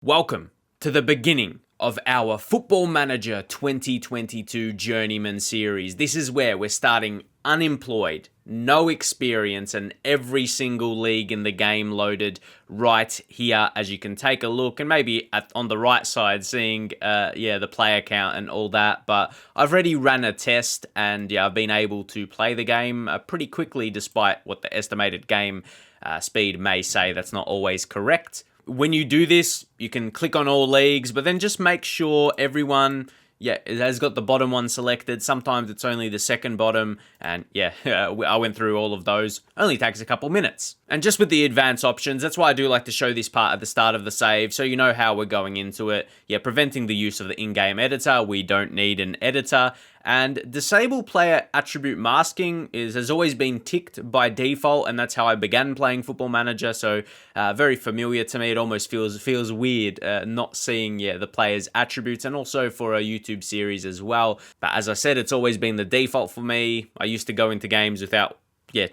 Welcome to the beginning of our Football Manager 2022 Journeyman series. This is where we're starting unemployed, no experience, and every single league in the game loaded right here, as you can take a look, and maybe on the right side seeing the player count and all that. But I've already ran a test, and I've been able to play the game pretty quickly, despite what the estimated game speed may say. That's not always correct. When you do this, you can click on all leagues, but then just make sure everyone, it has got the bottom one selected. Sometimes it's only the second bottom, and I went through all of those. Only takes a couple minutes. And just with the advanced options, that's why I do like to show this part at the start of the save, so you know how we're going into it. Preventing the use of the in-game editor. We don't need an editor. And disable player attribute masking has always been ticked by default, and that's how I began playing Football Manager, so very familiar to me. It almost feels weird not seeing the player's attributes, and also for a YouTube series as well. But as I said, it's always been the default for me. I used to go into games without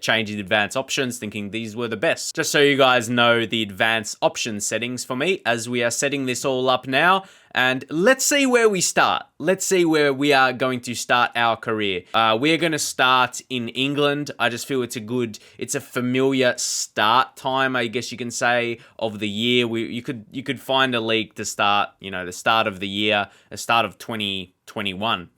changing the advanced options, thinking these were the best. Just so you guys know the advanced option settings for me as we are setting this all up now. And let's see where we start. Let's see where we are going to start our career. We are going to start in England. I just feel it's a familiar start time, I guess you can say, of the year. You could find a league to start, the start of the year, the start of 2021.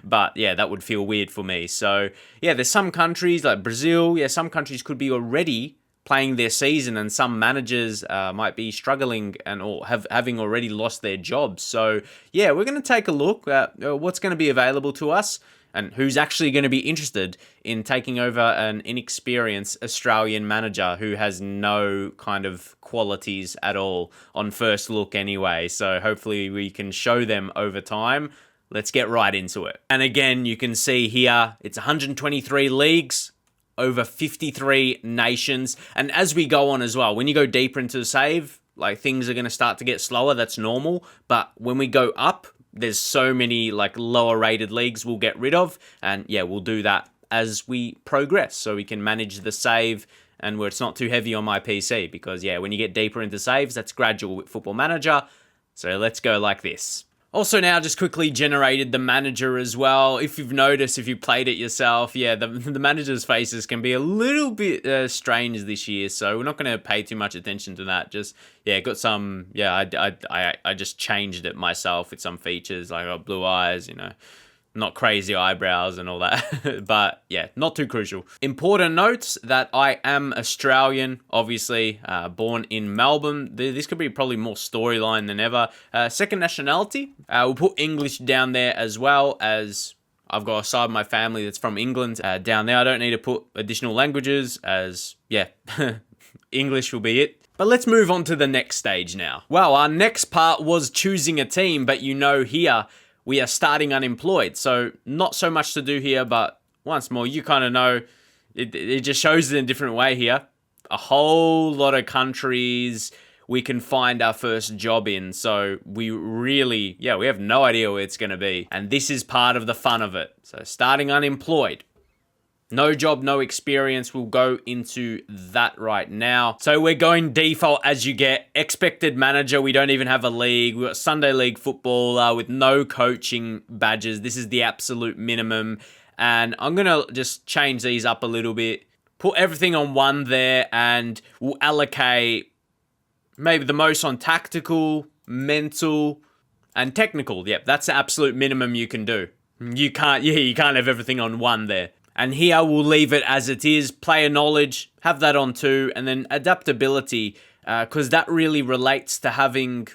But that would feel weird for me. So there's some countries like Brazil. Some countries could be already playing their season, and some managers might be struggling or having already lost their jobs. So we're going to take a look at what's going to be available to us and who's actually going to be interested in taking over an inexperienced Australian manager who has no kind of qualities at all on first look anyway. So hopefully we can show them over time. Let's get right into it. And again, you can see here, it's 123 leagues, over 53 nations. And as we go on as well, when you go deeper into the save, things are going to start to get slower. That's normal. But when we go up, there's so many lower rated leagues we'll get rid of. And we'll do that as we progress, so we can manage the save and where it's not too heavy on my PC. Because when you get deeper into saves, that's gradual with Football Manager. So let's go like this. Also now, just quickly generated the manager as well. If you've noticed, if you played it yourself, the manager's faces can be a little bit strange this year, so we're not going to pay too much attention to that. Just, got some, I just changed it myself with some features, like got blue eyes, not crazy eyebrows and all that, but not too crucial. Important notes that I am Australian, obviously, born in Melbourne. This could be probably more storyline than ever. Second nationality, we'll put English down there, as well as I've got a side of my family that's from England down there. I don't need to put additional languages, as English will be it. But let's move on to the next stage now. Well, our next part was choosing a team, but here, we are starting unemployed, so not so much to do here, but once more, you kind of know, it just shows it in a different way here. A whole lot of countries we can find our first job in, so we really, we have no idea where it's going to be, and this is part of the fun of it. So starting unemployed. No job, no experience. We'll go into that right now. So we're going default as you get. Expected manager. We don't even have a league. We've got Sunday League football with no coaching badges. This is the absolute minimum. And I'm going to just change these up a little bit. Put everything on one there, and we'll allocate maybe the most on tactical, mental, and technical. That's the absolute minimum you can do. You can't have everything on one there. And here we'll leave it as it is. Player knowledge, have that on 2. And then adaptability, because that really relates to having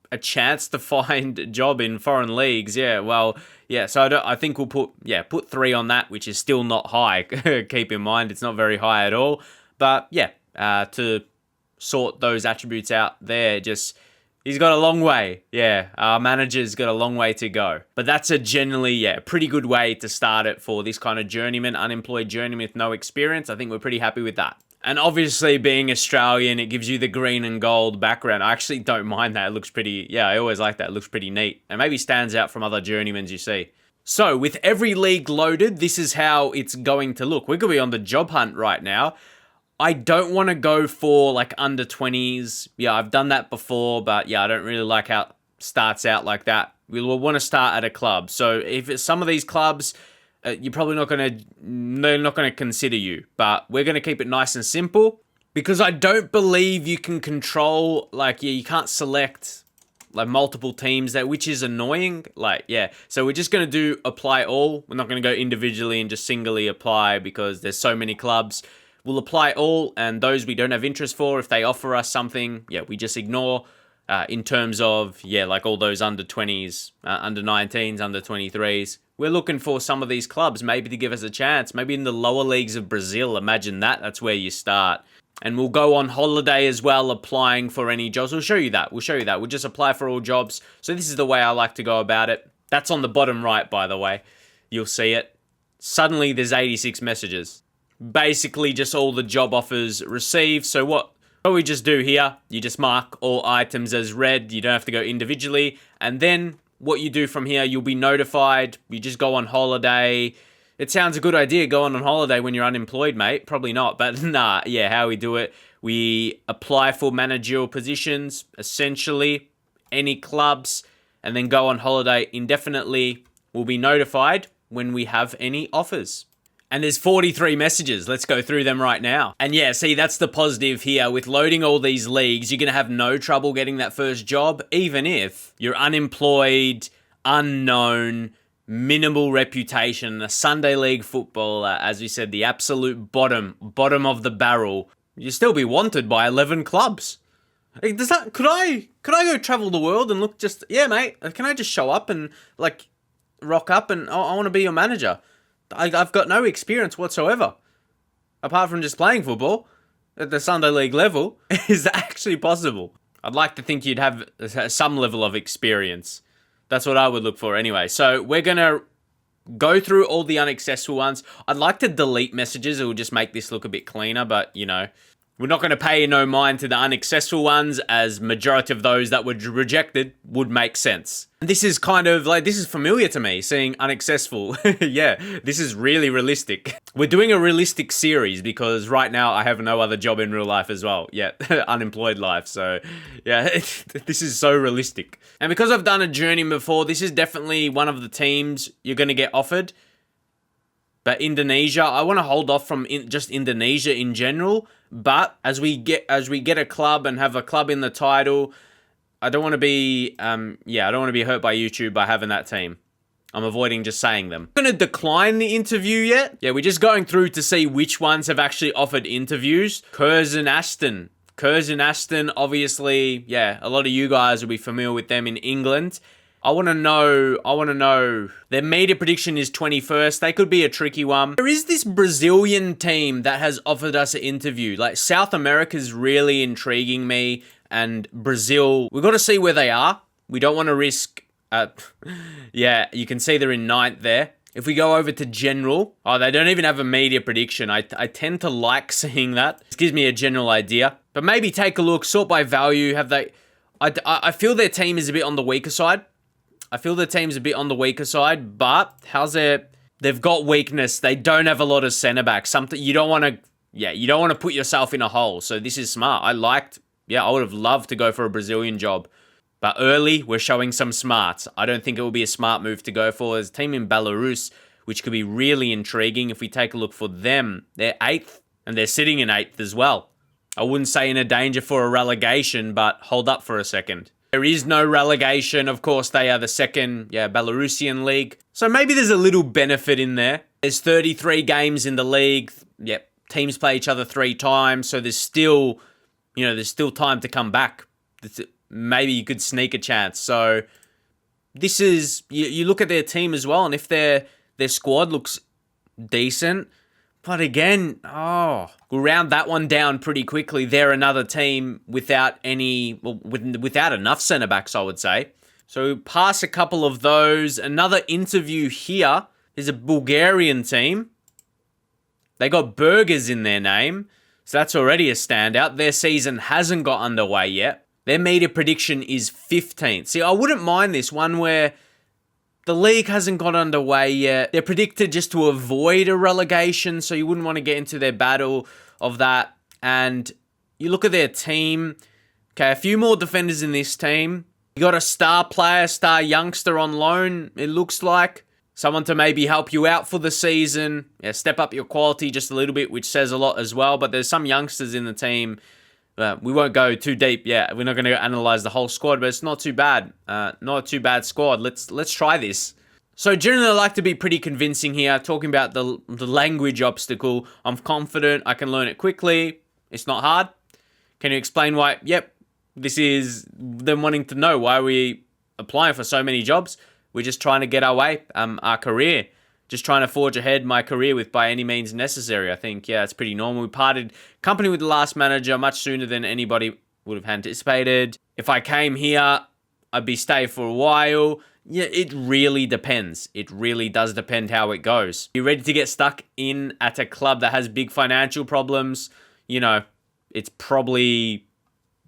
a chance to find a job in foreign leagues. So I think we'll put 3 on that, which is still not high. Keep in mind, it's not very high at all. But to sort those attributes out there, he's got a long way. Our manager's got a long way to go. But that's a generally, pretty good way to start it for this kind of journeyman, unemployed journeyman with no experience. I think we're pretty happy with that. And obviously, being Australian, it gives you the green and gold background. I actually don't mind that. It looks pretty, I always like that. It looks pretty neat. And maybe stands out from other journeymans you see. So, with every league loaded, this is how it's going to look. We're going to be on the job hunt right now. I don't want to go for like under 20s. Yeah, I've done that before, but yeah, I don't really like how it starts out like that. We'll want to start at a club. So if it's some of these clubs, you're probably they're not going to consider you, but we're going to keep it nice and simple because I don't believe you can control, like, yeah, you can't select like multiple teams there, which is annoying. Like, yeah, so we're just going to do apply all. We're not going to go individually and just singly apply because there's so many clubs. We'll apply all, and those we don't have interest for, if they offer us something, yeah, we just ignore. In terms of, yeah, like all those under 20s, under 19s, under 23s. We're looking for some of these clubs maybe to give us a chance. Maybe in the lower leagues of Brazil, imagine that. That's where you start. And we'll go on holiday as well, applying for any jobs. We'll show you that. We'll just apply for all jobs. So this is the way I like to go about it. That's on the bottom right, by the way. You'll see it. Suddenly there's 86 messages. Basically just all the job offers received. So what we just do here, you just mark all items as read. You don't have to go individually. And then what you do from here, you'll be notified. You just go on holiday. It sounds a good idea going on holiday when you're unemployed, mate. Probably not, but nah, yeah, how we do it. We apply for managerial positions, essentially any clubs, and then go on holiday indefinitely. We'll be notified when we have any offers. And there's 43 messages. Let's go through them right now. And yeah, see, that's the positive here. With loading all these leagues, you're going to have no trouble getting that first job, even if you're unemployed, unknown, minimal reputation, a Sunday league footballer, as we said, the absolute bottom of the barrel. You'll still be wanted by 11 clubs. Like, could I go travel the world and look just, yeah, mate, can I just show up and like rock up and I want to be your manager? I've got no experience whatsoever, apart from just playing football at the Sunday League level. Is that actually possible? I'd like to think you'd have some level of experience. That's what I would look for anyway. So we're going to go through all the unsuccessful ones. I'd like to delete messages. It will just make this look a bit cleaner, but, you know, we're not going to pay no mind to the unsuccessful ones, as majority of those that were rejected would make sense. And this is kind of like, this is familiar to me, seeing unsuccessful. Yeah, this is really realistic. We're doing a realistic series because right now I have no other job in real life as well. Yeah, unemployed life. So yeah, this is so realistic. And because I've done a journeyman before, this is definitely one of the teams you're going to get offered. But Indonesia, I want to hold off from just Indonesia in general. But as we get a club and have a club in the title, I don't want to be I don't want to be hurt by YouTube by having that team. I'm avoiding just saying them. I'm going to decline the interview yet. Yeah, we're just going through to see which ones have actually offered interviews. Curzon Aston, obviously, yeah, a lot of you guys will be familiar with them in England. I want to know. Their media prediction is 21st. They could be a tricky one. There is this Brazilian team that has offered us an interview. Like, South America's really intriguing me. And Brazil, we've got to see where they are. We don't want to risk... yeah, you can see they're in 9th there. If we go over to general... Oh, they don't even have a media prediction. I tend to like seeing that. It gives me a general idea. But maybe take a look, sort by value. Have they... I feel their team is a bit on the weaker side. But they've got weakness. They don't have a lot of centre backs. Something you don't want to put yourself in a hole. So this is smart. I would have loved to go for a Brazilian job. But early, we're showing some smarts. I don't think it will be a smart move to go for. There's a team in Belarus, which could be really intriguing if we take a look for them. They're 8th, and they're sitting in 8th as well. I wouldn't say in a danger for a relegation, but hold up for a second. There is no relegation. Of course, they are the second, Belarusian league. So maybe there's a little benefit in there. There's 33 games in the league. Yep, teams play each other 3 times. So there's still time to come back. Maybe you could sneak a chance. So this is, you look at their team as well, and if their squad looks decent, but again, we'll round that one down pretty quickly. They're another team without enough centre backs, I would say. So pass a couple of those. Another interview here is a Bulgarian team. They got burgers in their name, so that's already a standout. Their season hasn't got underway yet. Their media prediction is 15th. See, I wouldn't mind this one where the league hasn't got underway yet. They're predicted just to avoid a relegation, so you wouldn't want to get into their battle of that. and you look at their team. Okay, a few more defenders in this team. You got a star player, star youngster on loan, it looks like. Someone to maybe help you out for the season. Yeah, step up your quality just a little bit, which says a lot as well. But there's some youngsters in the team. We won't go too deep. Yeah, we're not going to analyze the whole squad, but it's not too bad. Not a too bad squad. Let's try this. So generally, I like to be pretty convincing here. Talking about the language obstacle. I'm confident I can learn it quickly. It's not hard. Can you explain why? Yep. This is them wanting to know why we applying for so many jobs. We're just trying to get our way, our career. Just trying to forge ahead my career with by any means necessary. I think, yeah, it's pretty normal. We parted company with the last manager much sooner than anybody would have anticipated. If I came here, I'd be staying for a while. Yeah, it really depends. It really does depend how it goes. You're ready to get stuck in at a club that has big financial problems, it's probably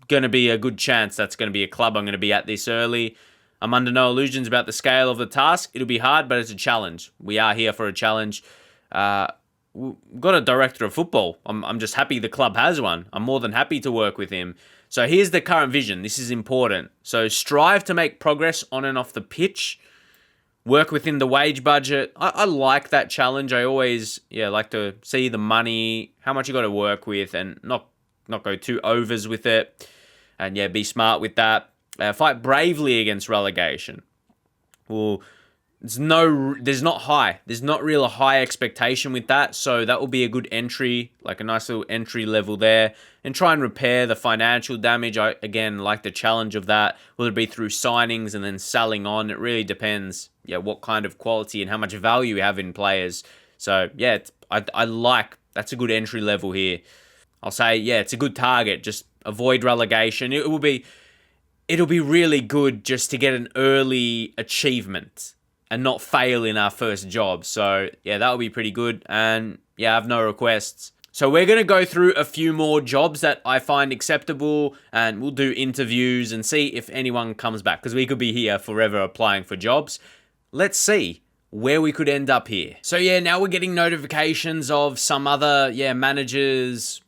going to be a good chance that's going to be a club I'm going to be at this early. I'm under no illusions about the scale of the task. It'll be hard, but it's a challenge. We are here for a challenge. We've got a director of football. I'm just happy the club has one. I'm more than happy to work with him. So here's the current vision. This is important. So strive to make progress on and off the pitch. Work within the wage budget. I like that challenge. I always like to see the money, how much you got to work with, and not go too overs with it. And be smart with that. Fight bravely against relegation. Well, there's not real high expectation with that, so that will be a good entry, like a nice little entry level there, and try and repair the financial damage. I again like the challenge of that. Will it be through signings and then selling on? It really depends. What kind of quality and how much value you have in players. So I like that's a good entry level here. I'll say it's a good target. Just avoid relegation. It'll be really good just to get an early achievement and not fail in our first job. So, that would be pretty good. And, I have no requests. So, we're going to go through a few more jobs that I find acceptable, and we'll do interviews and see if anyone comes back, because we could be here forever applying for jobs. Let's see where we could end up here. So, now we're getting notifications of some other, managers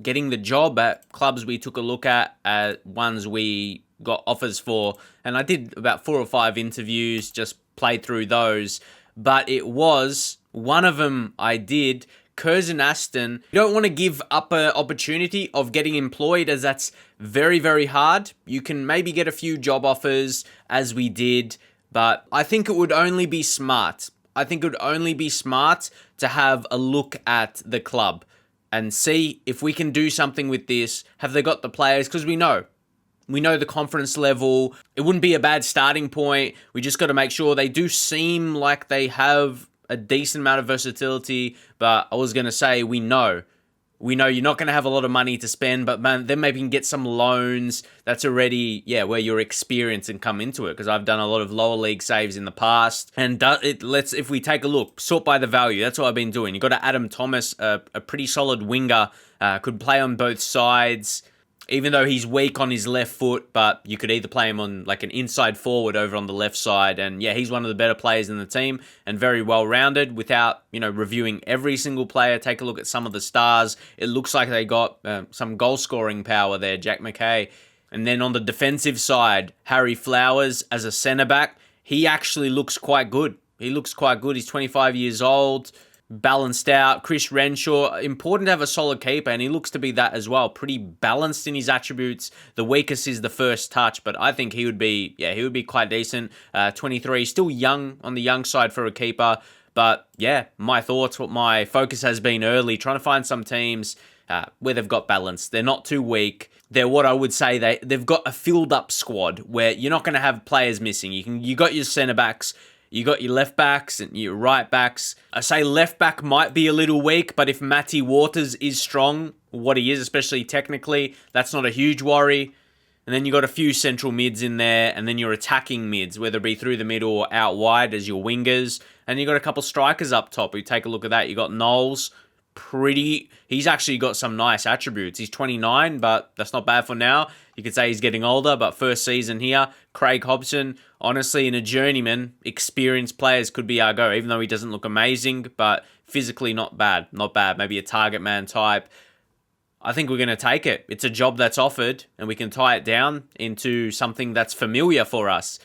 getting the job at clubs we took a look at ones we got offers for, and I did about 4 or 5 interviews, just played through those, but it was one of them I did, Curzon Aston. You don't want to give up an opportunity of getting employed, as that's very, very hard. You can maybe get a few job offers, as we did, but I think it would only be smart. To have a look at the club and see if we can do something with this. Have they got the players? Because we know the confidence level. It wouldn't be a bad starting point. We just got to make sure they do seem like they have a decent amount of versatility. But I was going to say, we know you're not going to have a lot of money to spend, but man, then maybe you can get some loans that's already, where you're experienced and come into it. Because I've done a lot of lower league saves in the past. And if we take a look, sort by the value. That's what I've been doing. You got Adam Thomas, a pretty solid winger, could play on both sides. Even though he's weak on his left foot, but you could either play him on like an inside forward over on the left side. And he's one of the better players in the team and very well-rounded. Without, reviewing every single player, take a look at some of the stars. It looks like they got some goal-scoring power there, Jack McKay. And then on the defensive side, Harry Flowers as a centre-back, he actually looks quite good. He's 25 years old. Balanced out. Chris Renshaw, important to have a solid keeper, and he looks to be that as well. Pretty balanced in his attributes. The weakest is the first touch, but I think he would be quite decent. 23, still young, on the young side for a keeper. But my thoughts, what my focus has been early, trying to find some teams where they've got balance. They're not too weak. They're what I would say they've got a filled up squad where you're not going to have players missing. You got your centre backs. You got your left backs and your right backs. I say left back might be a little weak, but if Matty Waters is strong, what he is, especially technically, that's not a huge worry. And then you got a few central mids in there, and then your attacking mids, whether it be through the middle or out wide as your wingers. And you got a couple strikers up top. You take a look at that. You got Knowles. He's actually got some nice attributes. He's 29, but that's not bad for now. You could say he's getting older, but first season here. Craig Hobson, honestly, in a journeyman, experienced players could be our go, even though he doesn't look amazing, but physically not bad. Maybe a target man type. I think we're going to take it. It's a job that's offered, and we can tie it down into something that's familiar for us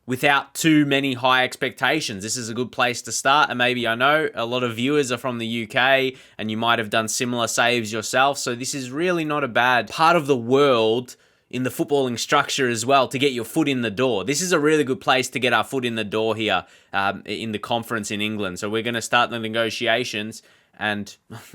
without too many high expectations. This is a good place to start. And maybe I know a lot of viewers are from the UK and you might have done similar saves yourself. So this is really not a bad part of the world in the footballing structure as well to get your foot in the door. This is a really good place to get our foot in the door here in the conference in England. So we're going to start the negotiations. And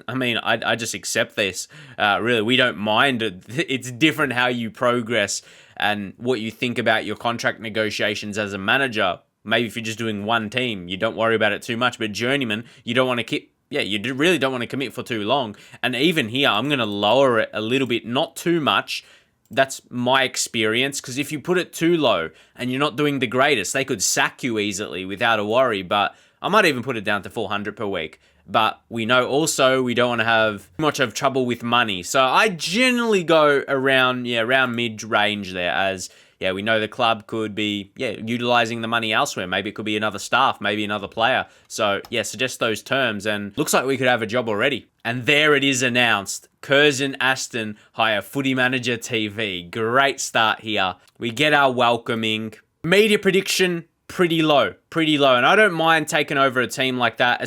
I mean, I just accept this. Really, we don't mind. It's different how you progress and what you think about your contract negotiations as a manager. Maybe if you're just doing one team, you don't worry about it too much. But journeyman, you don't want to keep. Yeah, you really don't want to commit for too long. And even here, I'm going to lower it a little bit, not too much. That's my experience, because if you put it too low and you're not doing the greatest, they could sack you easily without a worry. But I might even put it down to 400 per week. But we know also we don't want to have much of trouble with money. So I generally go around mid-range there, as we know the club could be utilizing the money elsewhere. Maybe it could be another staff, maybe another player. So suggest those terms, and looks like we could have a job already. And there it is announced. Curzon Aston hire Footy Manager TV. Great start here. We get our welcoming. Media prediction, pretty low. And I don't mind taking over a team like that,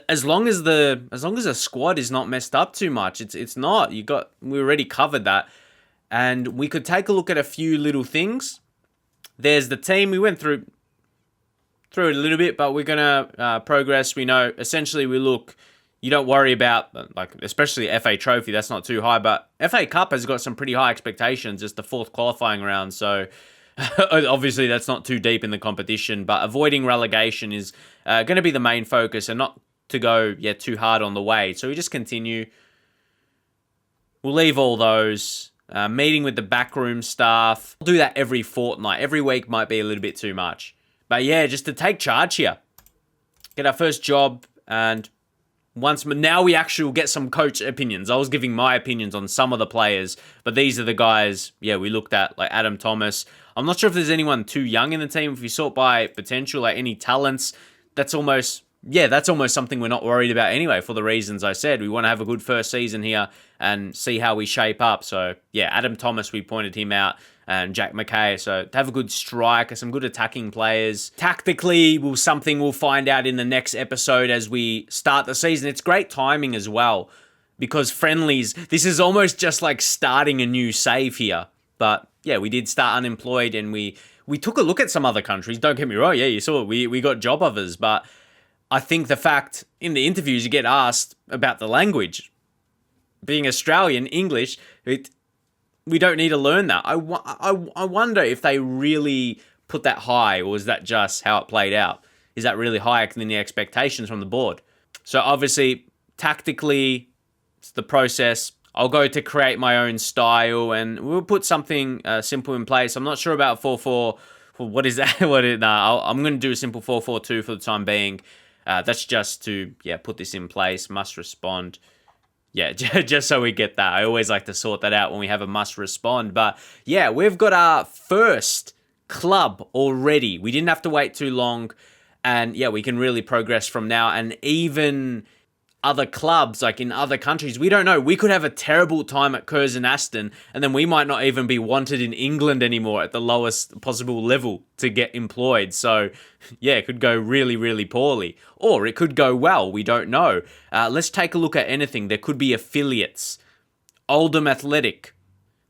as long as the squad is not messed up too much. It's not. We already covered that. And we could take a look at a few little things. There's the team. We went through it a little bit, but we're going to progress. We know, essentially, you don't worry about, especially FA Trophy, that's not too high. But FA Cup has got some pretty high expectations. It's the fourth qualifying round. So, obviously, that's not too deep in the competition. But avoiding relegation is going to be the main focus, and not to go too hard on the way. So, we just continue. We'll leave all those. Meeting with the backroom staff. We'll do that every fortnight. Every week might be a little bit too much. But just to take charge here. Get our first job, and now we actually will get some coach opinions. I was giving my opinions on some of the players, but these are the guys, we looked at, like Adam Thomas. I'm not sure if there's anyone too young in the team. If you sort by potential, like any talents, that's almost something we're not worried about anyway, for the reasons I said. We want to have a good first season here and see how we shape up. So, Adam Thomas, we pointed him out, and Jack McKay. So, to have a good striker, some good attacking players. Tactically, we'll find out in the next episode as we start the season. It's great timing as well, because friendlies, this is almost just like starting a new save here. But, we did start Unemployed, and we took a look at some other countries. Don't get me wrong. You saw it. We got job offers, but I think the fact in the interviews you get asked about the language. Being Australian, English, we don't need to learn that. I wonder if they really put that high, or is that just how it played out? Is that really higher than the expectations from the board? So obviously, tactically, it's the process. I'll go to create my own style, and we'll put something simple in place. I'm not sure about 4-4. What is that? I'm going to do a simple 4-4-2 for the time being. That's just to, put this in place. Must respond. Just so we get that. I always like to sort that out when we have a must respond. But, we've got our first club already. We didn't have to wait too long. And, we can really progress from now. And even other clubs, like in other countries, we don't know. We could have a terrible time at Curzon Aston, and then we might not even be wanted in England anymore at the lowest possible level to get employed. So, it could go really, really poorly. Or it could go well. We don't know. Let's take a look at anything. There could be affiliates. Oldham Athletic.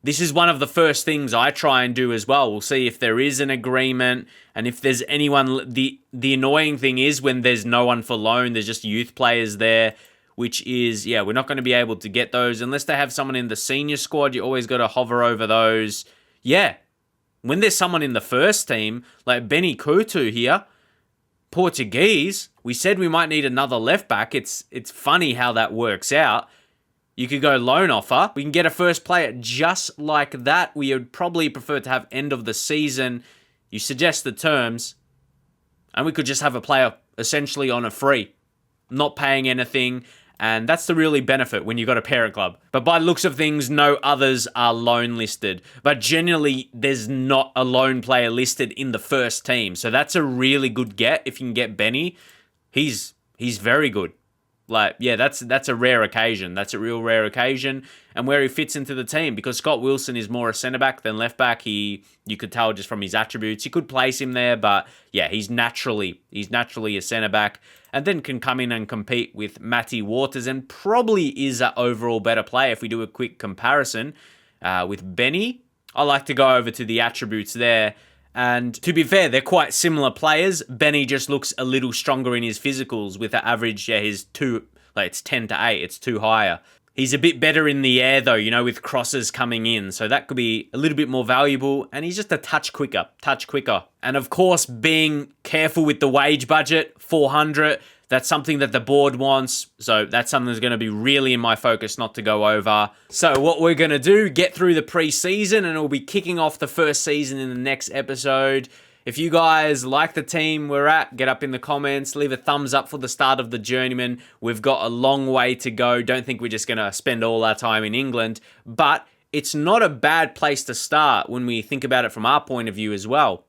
This is one of the first things I try and do as well. We'll see if there is an agreement, and if there's anyone. The annoying thing is when there's no one for loan, there's just youth players there, which is, we're not going to be able to get those unless they have someone in the senior squad. You always got to hover over those. When there's someone in the first team, like Benny Coutu here, Portuguese, we said we might need another left back. It's funny how that works out. You could go loan offer. We can get a first player just like that. We would probably prefer to have end of the season. You suggest the terms, and we could just have a player essentially on a free, not paying anything. And that's the really benefit when you've got a parent club. But by the looks of things, no others are loan listed. But generally, there's not a loan player listed in the first team. So that's a really good get if you can get Benny. He's very good. Like, yeah, that's a rare occasion. That's a real rare occasion, and where he fits into the team, because Scott Wilson is more a centre back than left back. You could tell just from his attributes. You could place him there, but yeah, he's naturally a centre back, and then can come in and compete with Matty Waters, and probably is an overall better player if we do a quick comparison with Benny. I like to go over to the attributes there. And to be fair, they're quite similar players. Benny just looks a little stronger in his physicals with the average, it's 10 to 8, it's 2 higher. He's a bit better in the air though, with crosses coming in. So that could be a little bit more valuable. And he's just a touch quicker. And of course, being careful with the wage budget, 400, that's something that the board wants. So that's something that's going to be really in my focus not to go over. So what we're going to do, get through the preseason, and we'll be kicking off the first season in the next episode. If you guys like the team we're at, get up in the comments, leave a thumbs up for the start of the Journeyman. We've got a long way to go. Don't think we're just going to spend all our time in England, but it's not a bad place to start when we think about it from our point of view as well.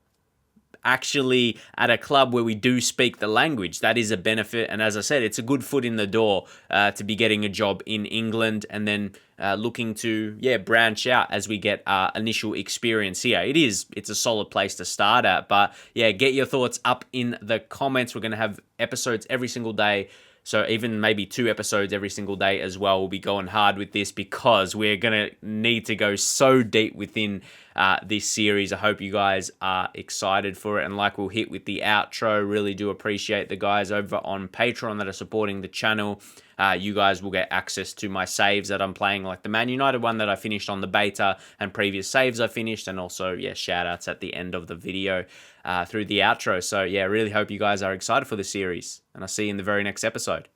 Actually at a club where we do speak the language. That is a benefit, and as I said, it's a good foot in the door to be getting a job in England, and then looking to branch out as we get initial experience here. It's a solid place to start at, but get your thoughts up in the comments. We're going to have episodes every single day. So even maybe 2 episodes every single day as well. We'll be going hard with this because we're going to need to go so deep within this series. I hope you guys are excited for it. And like we'll hit with the outro, really do appreciate the guys over on Patreon that are supporting the channel. You guys will get access to my saves that I'm playing, like the Man United one that I finished on the beta, and previous saves I finished, and also, shout outs at the end of the video through the outro. So really hope you guys are excited for the series, and I'll see you in the very next episode.